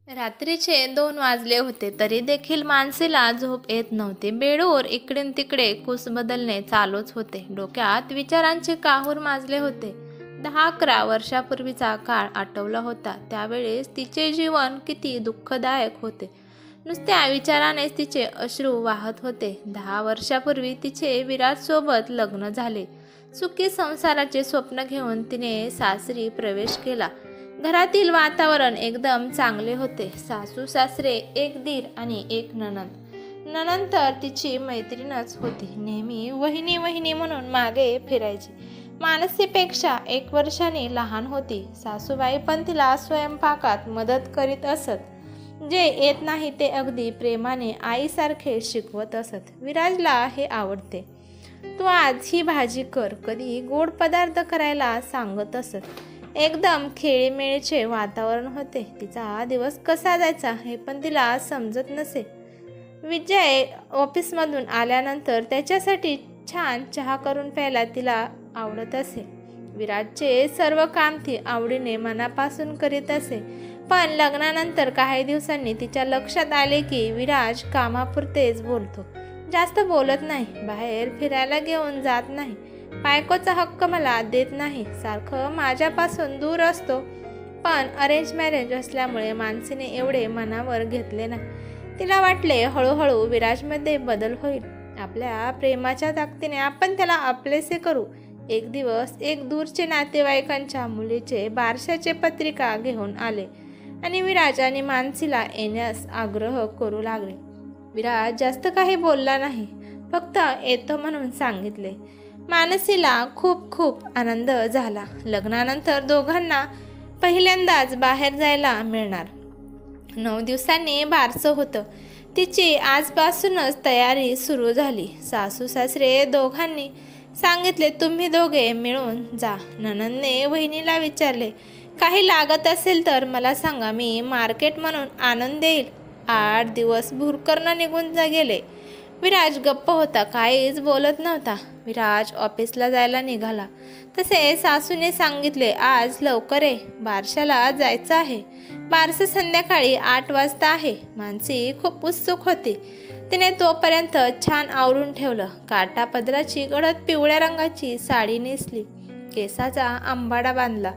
रात्रीचे 2 वाजले होते तरी देखील मानसीला झोप येत नव्हती. बेडवर इकडे तिकडे कूस बदलणे चालूच होते. डोक्यात विचारांचे काहूर माजले होते. 10-11 वर्षापूर्वीचा काळ आठवला होता. त्यावेळेस तिचे जीवन किती दुःखदायक होते. नुसत्या विचारानेच तिचे अश्रू वाहत होते. 10 वर्षापूर्वी तिचे विराजसोबत लग्न झाले. सुखी संसाराचे स्वप्न घेऊन तिने सासरी प्रवेश केला. घरातील वातावरण एकदम चांगले होते. सासू सासरे, एक दीर आणि एक नणंद. नणंद तर तिची मैत्रीणच होती. नेहमी वहिनी वहिनी म्हणून मागे फिरायची. मानसीपेक्षा 1 वर्षाने लहान होती. सासूबाई पण तिला स्वयंपाकात मदत करीत असत. जे येत नाही ते अगदी प्रेमाने आईसारखे शिकवत असत. विराजला हे आवडते, तू आज ही भाजी कर, कधी गोड पदार्थ करायला सांगत असत. एकदम खेळीमेळीचे वातावरण होते. तिचा दिवस कसा जायचा हे पण तिला समजत नसे. विजय ऑफिसमधून आल्यानंतर त्याच्यासाठी छान चहा करून प्यायला तिला आवडत असे. विराजचे सर्व काम ती आवडीने मनापासून करीत असे. पण लग्नानंतर काही दिवसांनी तिच्या लक्षात आले की विराज कामापुरतेच बोलतो, जास्त बोलत नाही, बाहेर फिरायला घेऊन जात नाही, बायकोचा हक्क मला देत नाही, सारखं माझ्यापासून दूर असतो. पण अरेंज मॅरेज असल्यामुळे मानसीने एवढे मनावर घेतले नाही. तिला वाटले हळूहळू विराजमध्ये बदल होईल. आपल्या प्रेमाच्या ताकदीने आपण त्याला आपलेसे करू. एक दिवस एक दूरचे नातेवाईकांच्या मुलीचे बारशाचे पत्रिका घेऊन आले आणि विराज आणि मानसीला येण्यास आग्रह करू लागले. विराज जास्त काही बोलला नाही, फक्त येतो म्हणून सांगितले. मानसीला खूप खूप आनंद झाला. लग्नानंतर दोघांना पहिल्यांदाच बाहेर जायला मिळणार. 9 दिवसांनी बारसं होतं. तिची आजपासूनच तयारी सुरू झाली. सासू सासरे दोघांनी सांगितले, तुम्ही दोघे मिळून जा. नणंदने वहिनीला विचारले, काही लागत असेल तर मला सांगा, मी मार्केट म्हणून आणून देईल. 8 दिवस भुरकरनं निघून गेले. विराज गप्प होता, काहीच बोलत नव्हता. विराज ऑफिसला जायला निघाला तसे सासूने सांगितले, आज लवकर ये, बारशाला जायचं आहे. बारसं संध्याकाळी 8 वाजता आहे. मानसी खूप उत्सुक होती. तिने तोपर्यंत छान आवरून ठेवलं. काटा पदराची गडद पिवळ्या रंगाची साडी नेसली, केसाचा आंबाडा बांधला.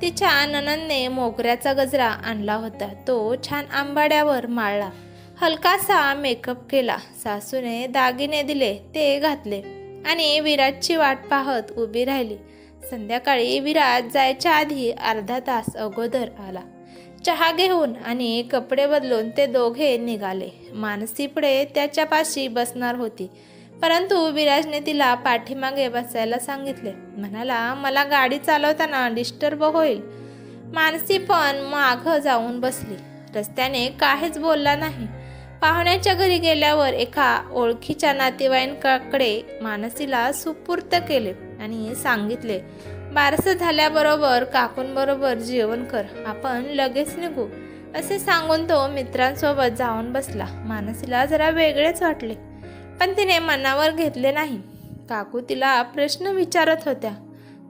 तिच्या नणंदने मोगऱ्याचा गजरा आणला होता, तो छान आंबाड्यावर माळला. हलकासा मेकअप केला. सासूने दागिने दिले, ते घातले आणि विराजची वाट पाहत उभी राहिली. संध्याकाळी विराज जायच्या आधी अर्धा तास अगोदर आला. चहा घेऊन आणि कपडे बदलून ते दोघे निघाले. मानसी पुढे त्याच्यापाशी बसणार होती, परंतु विराजने तिला पाठीमागे बसायला सांगितले. म्हणाला, मला गाडी चालवताना डिस्टर्ब होईल. मानसी पण मागं जाऊन बसली. रस्त्याने काहीच बोलला नाही. पाहुण्याच्या घरी गेल्यावर एका ओळखीच्या नातेवाईकांकडे मानसीला सुपूर्त केले आणि सांगितले, बारसं झाल्याबरोबर काकूंबरोबर जेवण कर, आपण लगेच निघू. असे सांगून तो मित्रांसोबत जाऊन बसला. मानसीला जरा वेगळेच वाटले, पण तिने मनावर घेतले नाही. काकू तिला प्रश्न विचारत होत्या,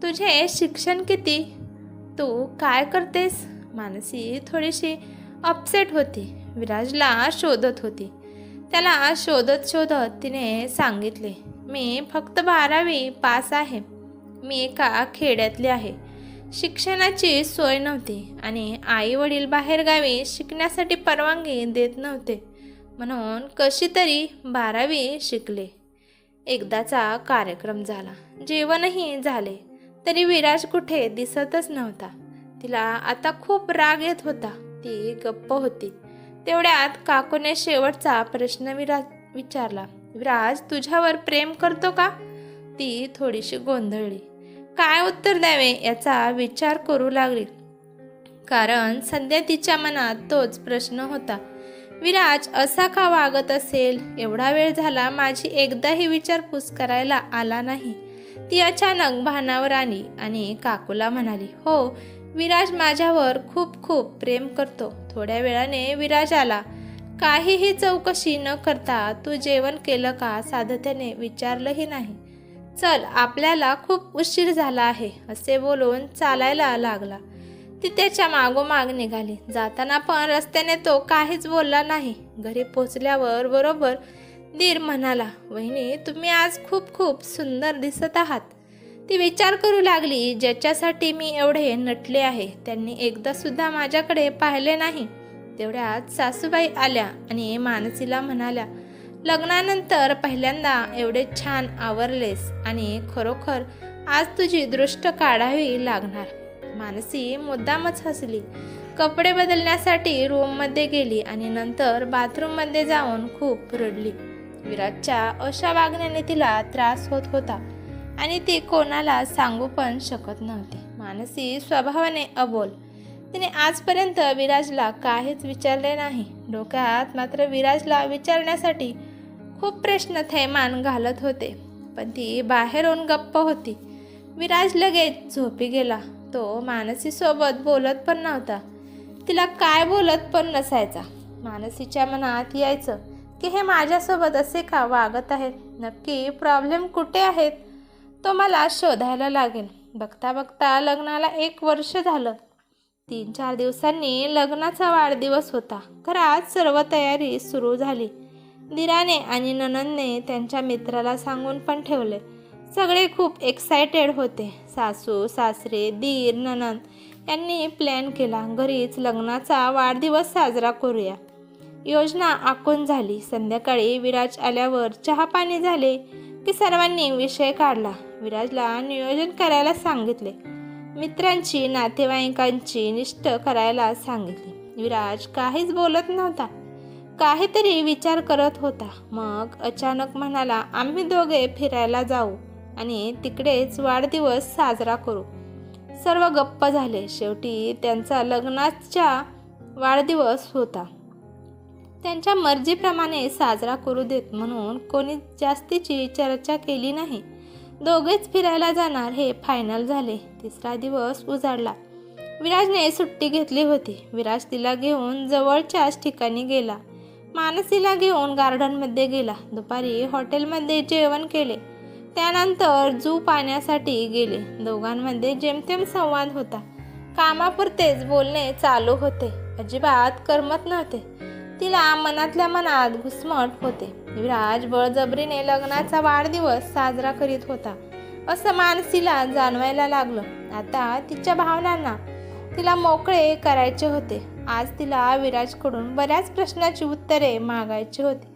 तुझे शिक्षण किती? तू काय करतेस? मानसी थोडीशी अपसेट होती. विराजला शोधत होती. त्याला शोधत शोधत तिने सांगितले, मी फक्त 12वी पास आहे. मी एका खेड्यातली आहे. शिक्षणाची सोय नव्हती आणि आई वडील बाहेरगावी शिकण्यासाठी परवानगी देत नव्हते, म्हणून कशी तरी 12वी शिकले. एकदाचा कार्यक्रम झाला, जेवणही झाले, तरी विराज कुठे दिसतच नव्हता. तिला आता खूप राग येत होता. ती गप्प होती. तेवढ्यात काकूने शेवटचा प्रश्न विचारला, विराज तुझ्यावर प्रेम करतो का? ती थोडीशी गोंधळली. काय उत्तर द्यावे याचा विचार करू लागली, कारण सध्या तिच्या मनात तोच प्रश्न होता. विराज असा का वागत असेल? एवढा वेळ झाला माझी एकदाही विचारपूस करायला आला नाही. ती अचानक भानावर आली आणि काकूला म्हणाली, हो, विराज माझ्यावर खूप खूप प्रेम करतो. थोड्या वेळाने विराज आला. काहीही चौकशी न करता, तू जेवण केलं का? साधं त्याने विचारलंही नाही. चल, आपल्याला खूप उशीर झाला आहे, असे बोलून चालायला लागला. ती त्याच्या मागोमाग निघाली. जाताना पण रस्त्याने तो काहीच बोलला नाही. घरी पोचल्यावर बरोबर धीर म्हणाला, वहिनी तुम्ही आज खूप खूप सुंदर दिसत आहात. ती विचार करू लागली, ज्याच्यासाठी मी एवढे नटले आहे त्यांनी एकदा सुद्धा माझ्याकडे पाहिले नाही. तेवढ्यात सासूबाई आल्या आणि मानसीला म्हणाल्या, लग्नानंतर पहिल्यांदा एवढे छान आवरलेस आणि खरोखर आज तुझी दृष्ट काढावी लागणार. मानसी मुद्दामच हसली. कपडे बदलण्यासाठी रूममध्ये गेली आणि नंतर बाथरूममध्ये जाऊन खूप रडली. विराजच्या अशा वागण्याने तिला त्रास होत होता आणि ती कोणाला सांगू पण शकत नव्हती. मानसी स्वभावाने अबोल. तिने आजपर्यंत विराजला काहीच विचारले नाही. डोक्यात मात्र विराजला विचारण्यासाठी खूप प्रश्न थैमान घालत होते, पण ती बाहेरून गप्प होती. विराज लगेच झोपी गेला. तो मानसीसोबत बोलत पण नव्हता. तिला काय बोलत पण नसायचा. मानसीच्या मनात यायचं की हे माझ्यासोबत असे का वागत आहेत, नक्की प्रॉब्लेम कुठे आहेत, तो मला शोधायला लागेल. बघता बघता लग्नाला 1 वर्ष झालं. 3-4 दिवसांनी लग्नाचा वाढदिवस होता. घरात सर्व तयारी सुरू झाली. दिराने आणि नणंदने त्यांच्या मित्राला सांगून पण ठेवले. सगळे खूप एक्सायटेड होते. सासू सासरे दीर नणंद यांनी प्लॅन केला, घरीच लग्नाचा वाढदिवस साजरा करूया. योजना आखून झाली. संध्याकाळी विराज आल्यावर चहा पाणी झाले की सर्वांनी विषय काढला. विराजला नियोजन करायला सांगितले. मित्रांची नातेवाईकांची निष्ठ करायला सांगितली. विराज काहीच बोलत नव्हता. काहीतरी विचार करत होता. मग अचानक म्हणाला, आम्ही दोघे फिरायला जाऊ आणि तिकडेच वाढदिवस साजरा करू. सर्व गप्प झाले. शेवटी त्यांचा लग्नाचा वाढदिवस होता. त्यांच्या मर्जीप्रमाणे साजरा करू देत म्हणून कोणी जास्तीची चर्चा केली नाही. दोघेच फिरायला जाणार हे फायनल झाले. 3रा दिवस उजाडला. विराजने सुट्टी घेतली होती. विराज तिला घेऊन जवळच्याच ठिकाणी गेला. मानसीला घेऊन गार्डनमध्ये गेला. दुपारी हॉटेलमध्ये जेवण केले. त्यानंतर जू पाहण्यासाठी गेले. दोघांमध्ये जेमतेम संवाद होता. कामापुरतेच बोलणे चालू होते. अजिबात करमत नव्हते. तिला मनातल्या मनात घुसमट होते. विराज बळजबरीने लग्नाचा वाढदिवस साजरा करीत होता असं मानसीला जाणवायला लागलं. आता तिच्या भावनांना तिला मोकळे करायचे होते. आज तिला विराजकडून बऱ्याच प्रश्नाची उत्तरे मागायची होती.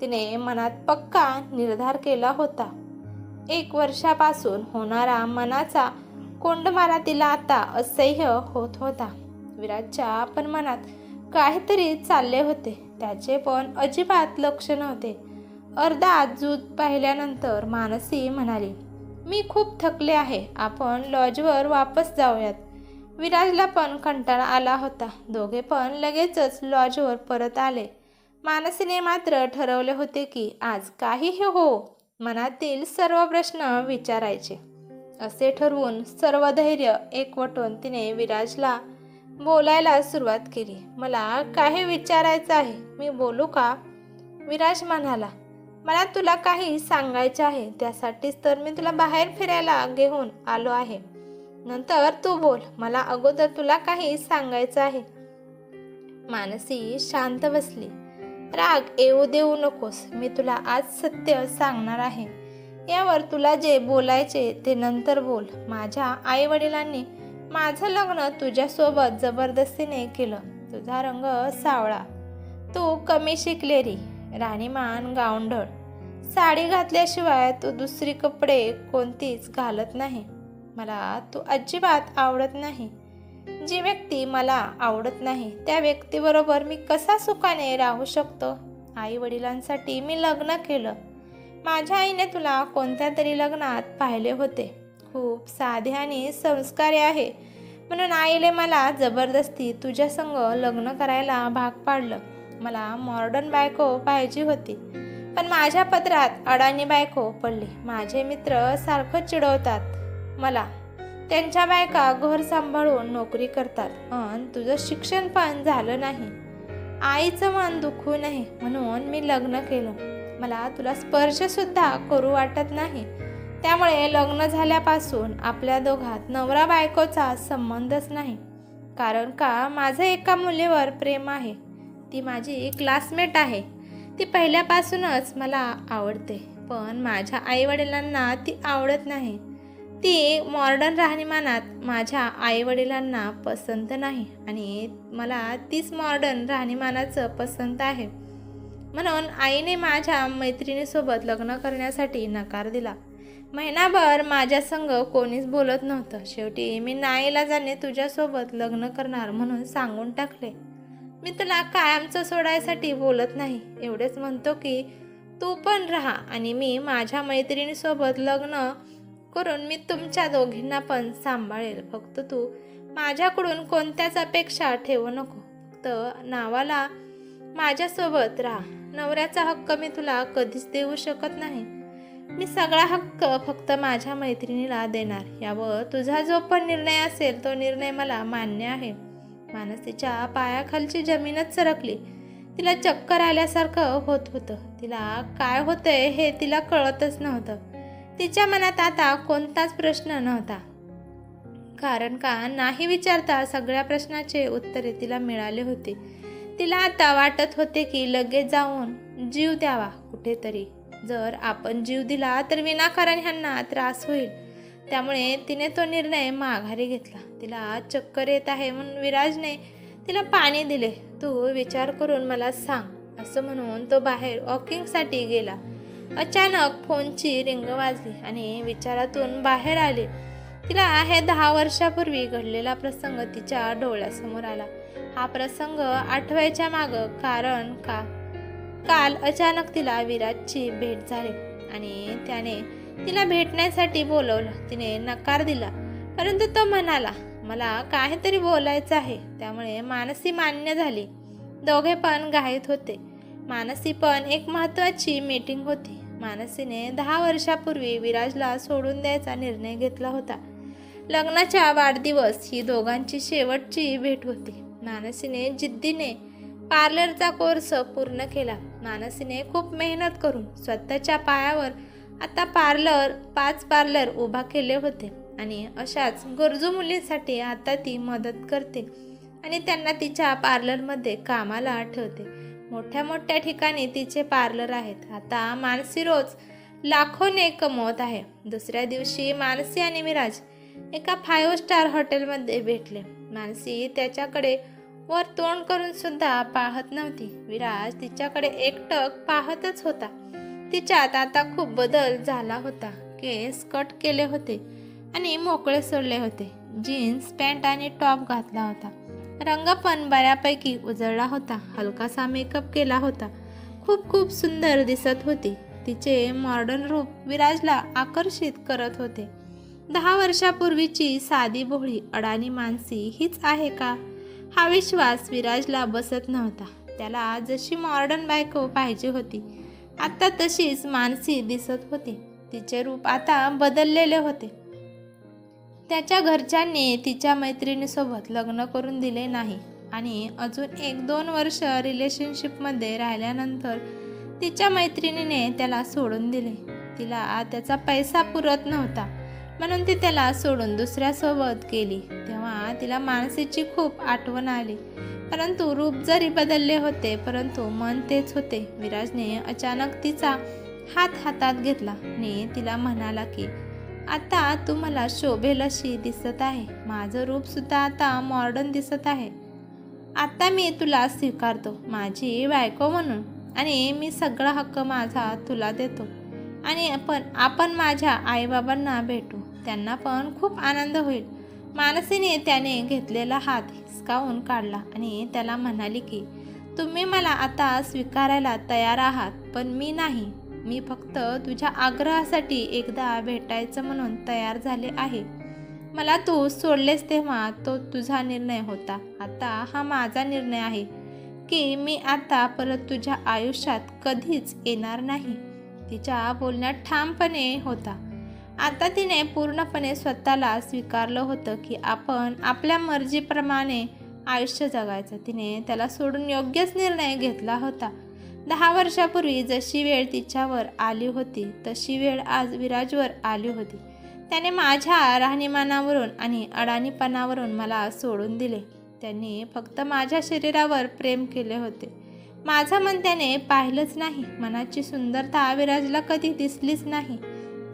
तिने मनात पक्का निर्धार केला होता. 1 वर्षापासून होणारा मनाचा कोंडमारा तिला आता असह्य होत होता. विराजच्या पण मनात काहीतरी चालले होते. त्याचे पण अजिबात लक्ष नव्हते. अर्धा जूत पाहिल्यानंतर मानसी म्हणाली, मी खूप थकले आहे, आपण लॉजवर वापस जाऊयात. विराजला पण कंटाळा आला होता. दोघे पण लगेचच लॉजवर परत आले. मानसीने मात्र ठरवले होते की आज काहीही हो, मनातील सर्व प्रश्न विचारायचे. असे ठरवून सर्व धैर्य एकवटून तिने विराजला बोलायला सुरुवात केली. मला काही विचारायचं आहे, मी बोलू का? विराज म्हणाला, मला तुला काही सांगायचे आहे. त्यासाठीच तर मी तुला बाहेर फिरायला घेऊन आलो आहे. नंतर तू बोल. मला अगोदर तुला काही सांगायचं आहे. मानसी शांत बसली. राग येऊ देऊ नकोस. मी तुला आज सत्य सांगणार आहे. यावर तुला जे बोलायचे ते नंतर बोल. माझ्या आई वडिलांनी माझं लग्न तुझ्यासोबत जबरदस्तीने केलं. तुझा रंग सावळा, तू कमी शिकलेली, राणीमान गावंढळ, साडी घातल्याशिवाय तू दुसरी कपडे कोणतीच घालत नाही. मला तू अजिबात आवडत नाही. जी व्यक्ती मला आवडत नाही त्या व्यक्तीबरोबर मी कसा सुखाने राहू शकतो? आई वडिलांसाठी मी लग्न केलं. माझ्या आईने तुला कोणत्या तरी लग्नात पाहिले होते. खूप साधे आणि संस्कारी आहे म्हणून आईने मला जबरदस्ती तुझ्या संग लग्न करायला भाग पाडलं. मला मॉडर्न बायको पाहिजे होती, पण माझ्या पदरात अडाणी बायको पडली. माझे मित्र सारखं चिडवतात मला. त्यांच्या बायका घर सांभाळून नोकरी करतात, पण तुझं शिक्षण पण झालं नाही. आईचं मन दुखू नये म्हणून मी लग्न केलं. मला तुला स्पर्शसुद्धा करू वाटत नाही. त्यामुळे लग्न झाल्यापासून आपल्या दोघात नवरा बायकोचा संबंधच नाही. कारण का माझं एका मुलीवर प्रेम आहे. ती माझी क्लासमेट आहे. ती पहिल्यापासूनच मला आवडते, पण माझ्या आईवडिलांना ती आवडत नाही. ती मॉडर्न राहणीमानात माझ्या आईवडिलांना पसंत नाही आणि मला तीच मॉडर्न राहणीमानाचं पसंत आहे. म्हणून आईने माझ्या मैत्रिणीसोबत लग्न करण्यासाठी नकार दिला. महिनाभर माझ्या संग कोणीच बोलत नव्हतं. शेवटी मी नाईलाजाने तुझ्यासोबत लग्न करणार म्हणून सांगून टाकले. मी तुला कायमचं सोडायसाठी बोलत नाही, एवढेच म्हणतो की तू पण राहा आणि मी माझ्या मैत्रिणीसोबत लग्न करून मी तुमच्या दोघींना पण सांभाळेल. फक्त तू माझ्याकडून कोणत्याच अपेक्षा ठेवू नको. फक्त नावाला माझ्यासोबत राहा. नवऱ्याचा हक्क मी तुला कधीच देऊ शकत नाही. मी सगळा हक्क फक्त माझ्या मैत्रिणीला देणार. यावर तुझा जो पण निर्णय असेल तो निर्णय मला मान्य आहे. मानसीच्या पायाखालची जमीनच सरकली. तिला चक्कर आल्यासारखं होत होतं. तिला काय होतंय हे तिला कळतच नव्हतं. तिच्या मनात आता कोणताच प्रश्न नव्हता, कारण का नाही विचारता सगळ्या प्रश्नाचे उत्तरे तिला मिळाले होते. तिला आता वाटत होते की लगेच जाऊन जीव द्यावा कुठेतरी. जर आपण जीव दिला तर विनाकारण ह्यांना त्रास होईल. त्यामुळे तिने तो निर्णय माघारी घेतला. तिला चक्कर येत आहे म्हणून विराजने तिला पाणी दिले. तू विचार करून मला सांग, असं म्हणून तो बाहेर वॉकिंगसाठी गेला. अचानक फोनची रिंग वाजली आणि विचारातून बाहेर आले. तिला हे 10 वर्षापूर्वी घडलेला प्रसंग तिच्या डोळ्यासमोर आला. हा प्रसंग आठवायच्या मागं कारण का काल अचानक तिला विराजची भेट झाली आणि त्याने तिला भेटण्यासाठी बोलवलं. तिने नकार दिला, परंतु तो म्हणाला मला काहीतरी बोलायचं आहे. त्यामुळे मानसी मान्य झाली. दोघे पण घाईत होते. मानसी पण एक महत्त्वाची मीटिंग होती. मानसीने 10 वर्षापूर्वी विराजला सोडून द्यायचा निर्णय घेतला होता. लग्नाच्या वाढदिवस ही दोघांची शेवटची भेट होती. मानसीने जिद्दीने पार्लरचा कोर्स पूर्ण केला. मानसीने खूप मेहनत करून स्वतःच्या पायावर आता 5 पार्लर उभा केले होते आणि अशाच गरजू मुलींसाठी आता ती मदत करते आणि त्यांना तिच्या पार्लरमध्ये कामाला ठेवते. मोठ्या मोठ्या ठिकाणी तिचे पार्लर आहेत. आता मानसी रोज लाखोने कमवत आहे. दुसऱ्या दिवशी मानसी आणि विराज एका 5 स्टार हॉटेलमध्ये भेटले. मानसी त्याच्याकडे वर तोंड करून सुद्धा पाहत नव्हती. विराज तिच्याकडे एकटक पाहतच होता. तिच्यात आता खूप बदल झाला होता. केस कट केले होते आणि मोकळे सोडले होते. जीन्स पॅन्ट आणि टॉप घातला होता. रंग पण बऱ्यापैकी उजळला होता. हलकासा मेकअप केला होता. खूप खूप सुंदर दिसत होती. तिचे मॉडर्न रूप विराजला आकर्षित करत होते. 10 वर्षापूर्वीची साधी भोळी अडाणी मानसी हीच आहे का? हा विश्वास विराजला बसत नव्हता. त्याला जशी मॉडर्न बायको पाहिजे होती आता तशीच मानसी दिसत होती. तिचे रूप आता बदललेले होते. त्याच्या घरच्यांनी तिच्या मैत्रिणीसोबत लग्न करून दिले नाही आणि अजून 1-2 वर्ष रिलेशनशिपमध्ये राहिल्यानंतर तिच्या मैत्रिणीने त्याला सोडून दिले. तिला त्याचा पैसा पुरत नव्हता म्हणून ती त्याला सोडून दुसऱ्यासोबत गेली. तेव्हा तिला मानसीची खूप आठवण आली. परंतु रूप जरी बदलले होते परंतु मन तेच होते. विराजने अचानक तिचा हात हातात घेतला आणि तिला म्हणाला की आता तू मला शोभेल अशी दिसत आहे. माझं रूपसुद्धा आता मॉडर्न दिसत आहे. आता मी तुला स्वीकारतो माझी बायको म्हणून आणि मी सगळा हक्क माझा तुला देतो आणि आपण माझ्या आईबाबांना भेटू. त्यांना पण खूप आनंद होईल. मानसीने त्याने घेतलेला हात हिसकावून काढला आणि त्याला म्हणाली की तुम्ही मला आता स्वीकारायला तयार आहात पण मी नाही. मी फक्त तुझ्या आग्रहासाठी एकदा भेटायचं म्हणून तयार झाले आहे. मला तू सोडलेस तेव्हा तो तुझा निर्णय होता. आता हा माझा निर्णय आहे की मी आता परत तुझ्या आयुष्यात कधीच येणार नाही. तिच्या बोलण्यात ठामपणे होता. आता तिने पूर्णपणे स्वतःला स्वीकारलं होतं की आपण आपल्या मर्जीप्रमाणे आयुष्य जगायचं. तिने त्याला सोडून योग्यच निर्णय घेतला होता. 10 वर्षापूर्वी जशी वेळ तिच्यावर आली होती तशी वेळ आज विराजवर आली होती. त्याने माझ्या राहणीमानावरून आणि अडाणीपणावरून मला सोडून दिले. त्यांनी फक्त माझ्या शरीरावर प्रेम केले होते. माझं मन त्याने पाहिलंच नाही. मनाची सुंदरता विराजला कधी दिसलीच नाही.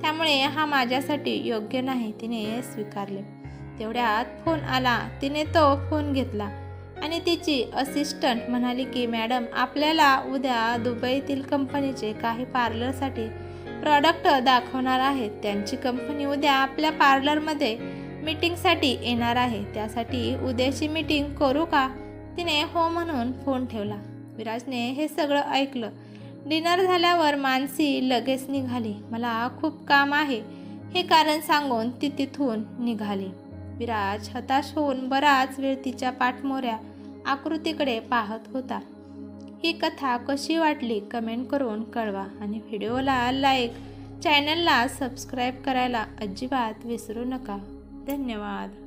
त्यामुळे हा माझ्यासाठी योग्य नाही, तिने स्वीकारले. तेवढ्यात फोन आला. तिने तो फोन घेतला आणि तिची असिस्टंट म्हणाली की मॅडम, आपल्याला उद्या दुबईतील कंपनीचे काही पार्लरसाठी प्रॉडक्ट दाखवणार आहेत. त्यांची कंपनी उद्या आपल्या पार्लरमध्ये मीटिंगसाठी येणार आहे. त्यासाठी उद्याची मीटिंग करू का? तिने हो म्हणून फोन ठेवला. विराजने हे सगळं ऐकलं. डिनर झाल्यावर मानसी लगेच निघाली. मला खूप काम आहे हे कारण सांगून ती तिथून निघाली. विराज हताश होऊन बराच वेळ तिच्या पाठमोऱ्या आकृतीकडे पाहत होता. ही कथा कशी वाटली कमेंट करून कळवा आणि व्हिडिओला लाईक, चॅनलला सबस्क्राईब करायला अजिबात विसरू नका. धन्यवाद.